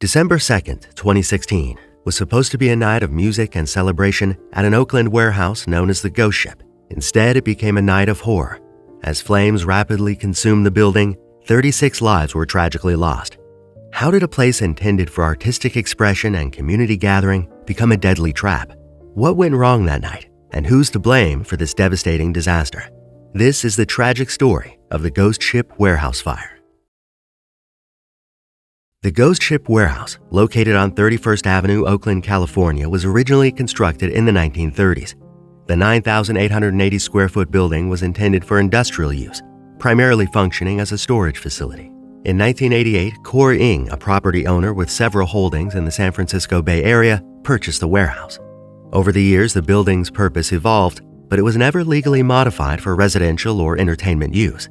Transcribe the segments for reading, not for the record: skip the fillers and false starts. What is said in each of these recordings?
December 2nd, 2016, was supposed to be a night of music and celebration at an Oakland warehouse known as the Ghost Ship. Instead, it became a night of horror. As flames rapidly consumed the building, 36 lives were tragically lost. How did a place intended for artistic expression and community gathering become a deadly trap? What went wrong that night, and who's to blame for this devastating disaster? This is the tragic story of the Ghost Ship warehouse fire. The Ghost Ship warehouse, located on 31st Avenue, Oakland, California, was originally constructed in the 1930s. The 9,880 square foot building was intended for industrial use, primarily functioning as a storage facility. In 1988, Core Ng, a property owner with several holdings in the San Francisco Bay Area, purchased the warehouse. Over the years, the building's purpose evolved, but it was never legally modified for residential or entertainment use.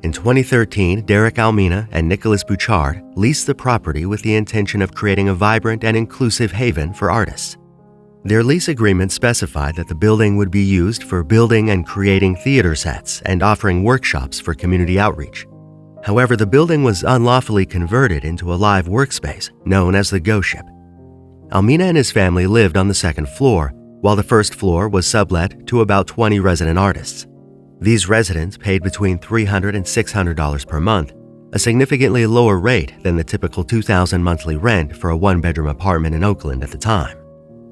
In 2013, Derek Almina and Nicholas Bouchard leased the property with the intention of creating a vibrant and inclusive haven for artists. Their lease agreement specified that the building would be used for building and creating theater sets and offering workshops for community outreach. However, the building was unlawfully converted into a live workspace known as the Ghost Ship. Almina and his family lived on the second floor, while the first floor was sublet to about 20 resident artists. These residents paid between $300 and $600 per month, a significantly lower rate than the typical $2,000 monthly rent for a one-bedroom apartment in Oakland at the time.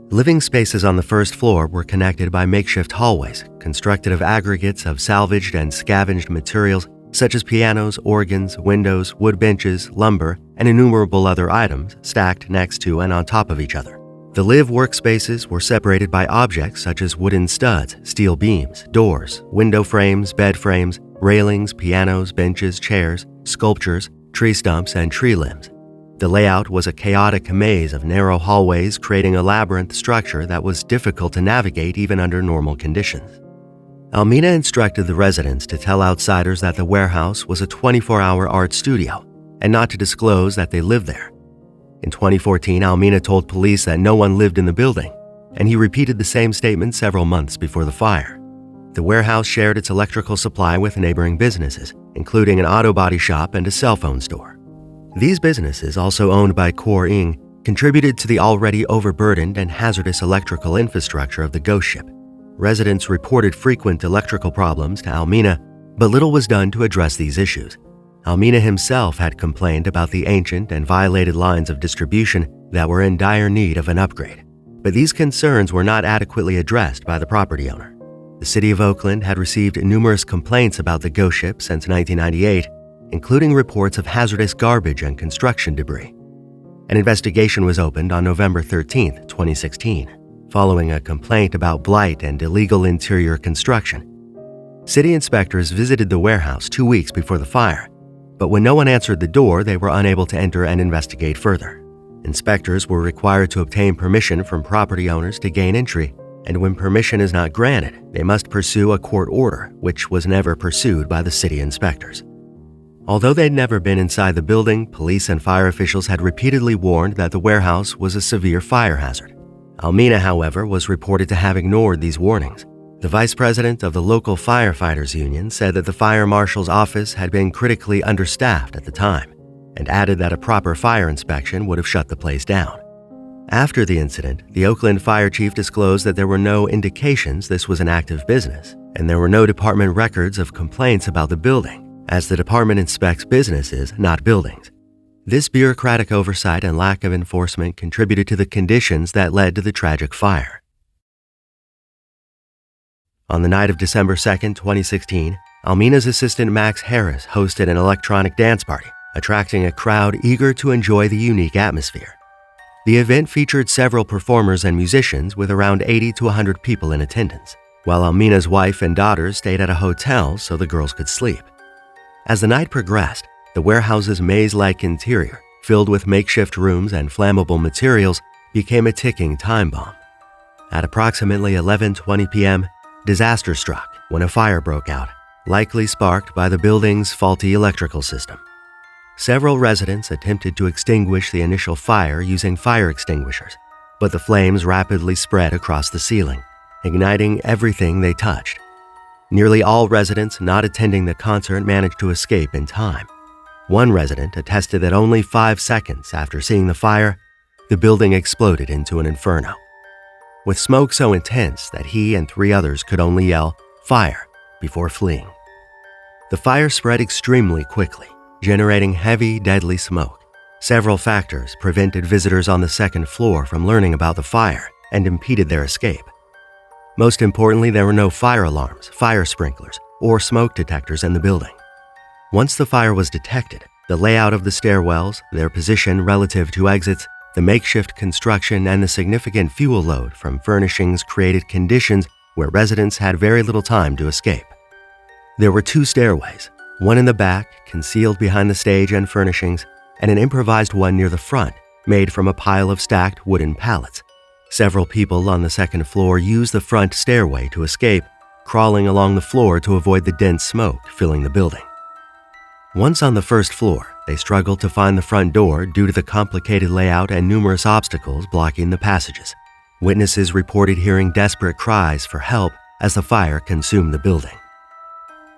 Living spaces on the first floor were connected by makeshift hallways, constructed of aggregates of salvaged and scavenged materials such as pianos, organs, windows, wood benches, lumber, and innumerable other items stacked next to and on top of each other. The live workspaces were separated by objects such as wooden studs, steel beams, doors, window frames, bed frames, railings, pianos, benches, chairs, sculptures, tree stumps, and tree limbs. The layout was a chaotic maze of narrow hallways, creating a labyrinth structure that was difficult to navigate even under normal conditions. Almina instructed the residents to tell outsiders that the warehouse was a 24-hour art studio and not to disclose that they lived there. In 2014, Almina told police that no one lived in the building, and he repeated the same statement several months before the fire. The warehouse shared its electrical supply with neighboring businesses, including an auto body shop and a cell phone store. These businesses, also owned by Core Ng, contributed to the already overburdened and hazardous electrical infrastructure of the Ghost Ship. Residents reported frequent electrical problems to Almina, but little was done to address these issues. Almina himself had complained about the ancient and violated lines of distribution that were in dire need of an upgrade, but these concerns were not adequately addressed by the property owner. The city of Oakland had received numerous complaints about the Ghost Ship since 1998, including reports of hazardous garbage and construction debris. An investigation was opened on November 13, 2016, following a complaint about blight and illegal interior construction. City inspectors visited the warehouse 2 weeks before the fire, but when no one answered the door, they were unable to enter and investigate further. Inspectors were required to obtain permission from property owners to gain entry, and when permission is not granted, they must pursue a court order, which was never pursued by the city inspectors. Although they'd never been inside the building, police and fire officials had repeatedly warned that the warehouse was a severe fire hazard. Almina, however, was reported to have ignored these warnings. The vice president of the local firefighters union said that the fire marshal's office had been critically understaffed at the time, and added that a proper fire inspection would have shut the place down. After the incident, the Oakland fire chief disclosed that there were no indications this was an active business, and there were no department records of complaints about the building, as the department inspects businesses, not buildings. This bureaucratic oversight and lack of enforcement contributed to the conditions that led to the tragic fire. On the night of December 2, 2016, Almina's assistant Max Harris hosted an electronic dance party, attracting a crowd eager to enjoy the unique atmosphere. The event featured several performers and musicians with around 80 to 100 people in attendance, while Almina's wife and daughters stayed at a hotel so the girls could sleep. As the night progressed, the warehouse's maze-like interior, filled with makeshift rooms and flammable materials, became a ticking time bomb. At approximately 11:20 p.m., disaster struck when a fire broke out, likely sparked by the building's faulty electrical system. Several residents attempted to extinguish the initial fire using fire extinguishers, but the flames rapidly spread across the ceiling, igniting everything they touched. Nearly all residents not attending the concert managed to escape in time. One resident attested that only 5 seconds after seeing the fire, the building exploded into an inferno, with smoke so intense that he and 3 others could only yell, "Fire," before fleeing. The fire spread extremely quickly, generating heavy, deadly smoke. Several factors prevented visitors on the second floor from learning about the fire and impeded their escape. Most importantly, there were no fire alarms, fire sprinklers, or smoke detectors in the building. Once the fire was detected, the layout of the stairwells, their position relative to exits, the makeshift construction, and the significant fuel load from furnishings created conditions where residents had very little time to escape. There were 2 stairways, one in the back, concealed behind the stage and furnishings, and an improvised one near the front, made from a pile of stacked wooden pallets. Several people on the second floor used the front stairway to escape, crawling along the floor to avoid the dense smoke filling the building. Once on the first floor, they struggled to find the front door due to the complicated layout and numerous obstacles blocking the passages. Witnesses reported hearing desperate cries for help as the fire consumed the building.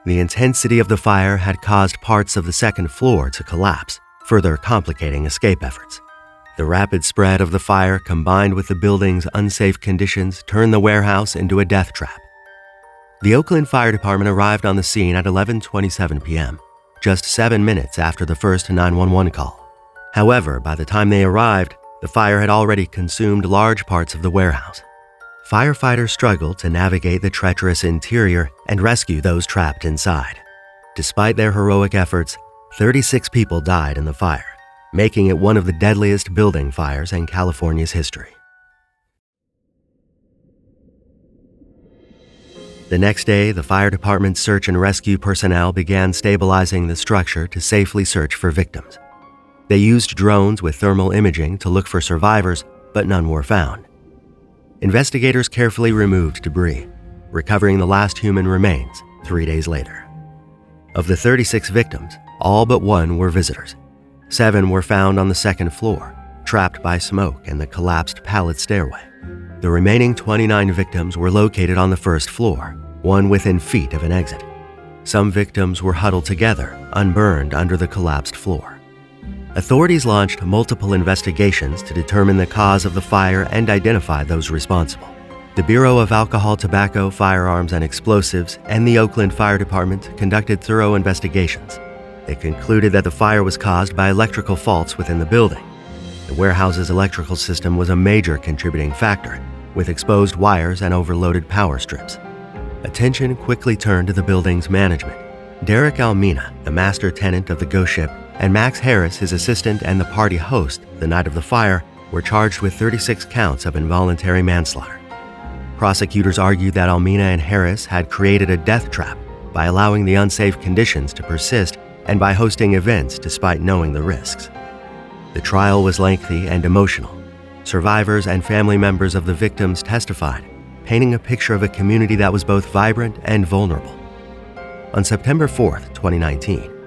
The intensity of the fire had caused parts of the second floor to collapse, further complicating escape efforts. The rapid spread of the fire combined with the building's unsafe conditions turned the warehouse into a death trap. The Oakland Fire Department arrived on the scene at 11:27 p.m., just 7 minutes after the first 911 call. However, by the time they arrived, the fire had already consumed large parts of the warehouse. Firefighters struggled to navigate the treacherous interior and rescue those trapped inside. Despite their heroic efforts, 36 people died in the fire, making it one of the deadliest building fires in California's history. The next day, the fire department's search and rescue personnel began stabilizing the structure to safely search for victims. They used drones with thermal imaging to look for survivors, but none were found. Investigators carefully removed debris, recovering the last human remains 3 days later. Of the 36 victims, all but 1 were visitors. 7 were found on the second floor, trapped by smoke and the collapsed pallet stairway. The remaining 29 victims were located on the first floor, 1 within feet of an exit. Some victims were huddled together, unburned under the collapsed floor. Authorities launched multiple investigations to determine the cause of the fire and identify those responsible. The Bureau of Alcohol, Tobacco, Firearms, and Explosives and the Oakland Fire Department conducted thorough investigations. They concluded that the fire was caused by electrical faults within the building. The warehouse's electrical system was a major contributing factor, with exposed wires and overloaded power strips. Attention quickly turned to the building's management. Derek Almina, the master tenant of the ghost ship, and Max Harris, his assistant and the party host the night of the fire, were charged with 36 counts of involuntary manslaughter. Prosecutors argued that Almina and Harris had created a death trap by allowing the unsafe conditions to persist and by hosting events despite knowing the risks. The trial was lengthy and emotional. Survivors and family members of the victims testified, painting a picture of a community that was both vibrant and vulnerable. On September 4th, 2019,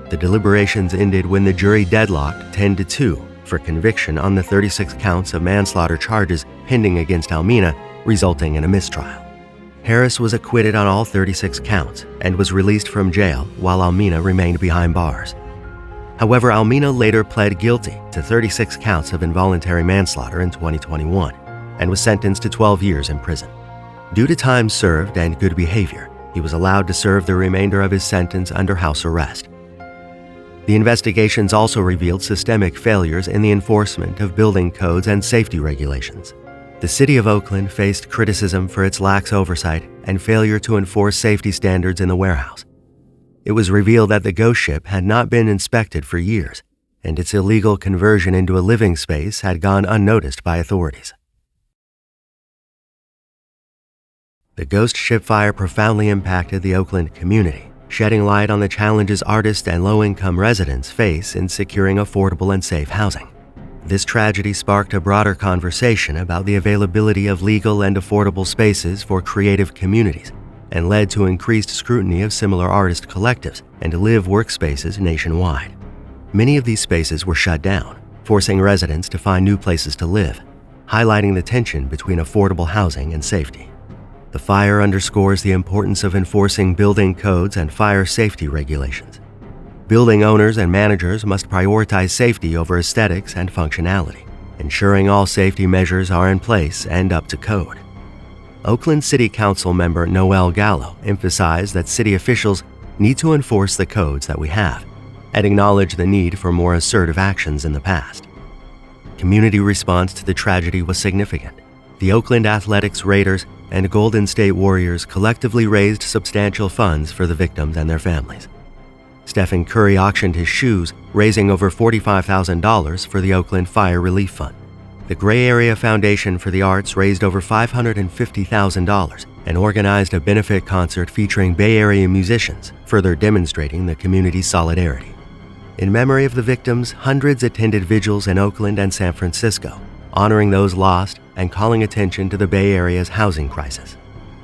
the deliberations ended when the jury deadlocked 10-2 for conviction on the 36 counts of manslaughter charges pending against Almina, resulting in a mistrial. Harris was acquitted on all 36 counts and was released from jail while Almina remained behind bars. However, Almina later pled guilty to 36 counts of involuntary manslaughter in 2021 and was sentenced to 12 years in prison. Due to time served and good behavior, he was allowed to serve the remainder of his sentence under house arrest. The investigations also revealed systemic failures in the enforcement of building codes and safety regulations. The city of Oakland faced criticism for its lax oversight and failure to enforce safety standards in the warehouse. It was revealed that the ghost ship had not been inspected for years, and its illegal conversion into a living space had gone unnoticed by authorities. The ghost ship fire profoundly impacted the Oakland community, shedding light on the challenges artists and low-income residents face in securing affordable and safe housing. This tragedy sparked a broader conversation about the availability of legal and affordable spaces for creative communities and led to increased scrutiny of similar artist collectives and live workspaces nationwide. Many of these spaces were shut down, forcing residents to find new places to live, highlighting the tension between affordable housing and safety. The fire underscores the importance of enforcing building codes and fire safety regulations. Building owners and managers must prioritize safety over aesthetics and functionality, ensuring all safety measures are in place and up to code. Oakland City Council member Noel Gallo emphasized that city officials need to enforce the codes that we have and acknowledge the need for more assertive actions in the past. Community response to the tragedy was significant. The Oakland Athletics Raiders and Golden State Warriors collectively raised substantial funds for the victims and their families. Stephen Curry auctioned his shoes, raising over $45,000 for the Oakland Fire Relief Fund. The Gray Area Foundation for the Arts raised over $550,000 and organized a benefit concert featuring Bay Area musicians, further demonstrating the community's solidarity. In memory of the victims, hundreds attended vigils in Oakland and San Francisco, honoring those lost and calling attention to the Bay Area's housing crisis.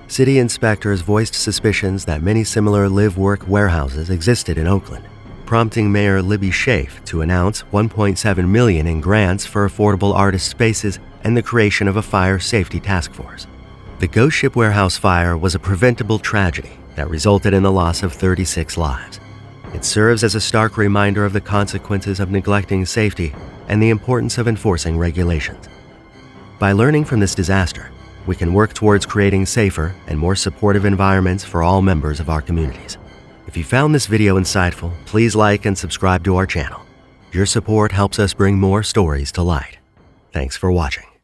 City inspectors voiced suspicions that many similar live-work warehouses existed in Oakland, prompting Mayor Libby Schaaf to announce $1.7 million in grants for affordable artist spaces and the creation of a fire safety task force. The Ghost Ship Warehouse fire was a preventable tragedy that resulted in the loss of 36 lives. It serves as a stark reminder of the consequences of neglecting safety and the importance of enforcing regulations. By learning from this disaster, we can work towards creating safer and more supportive environments for all members of our communities. If you found this video insightful, please like and subscribe to our channel. Your support helps us bring more stories to light. Thanks for watching.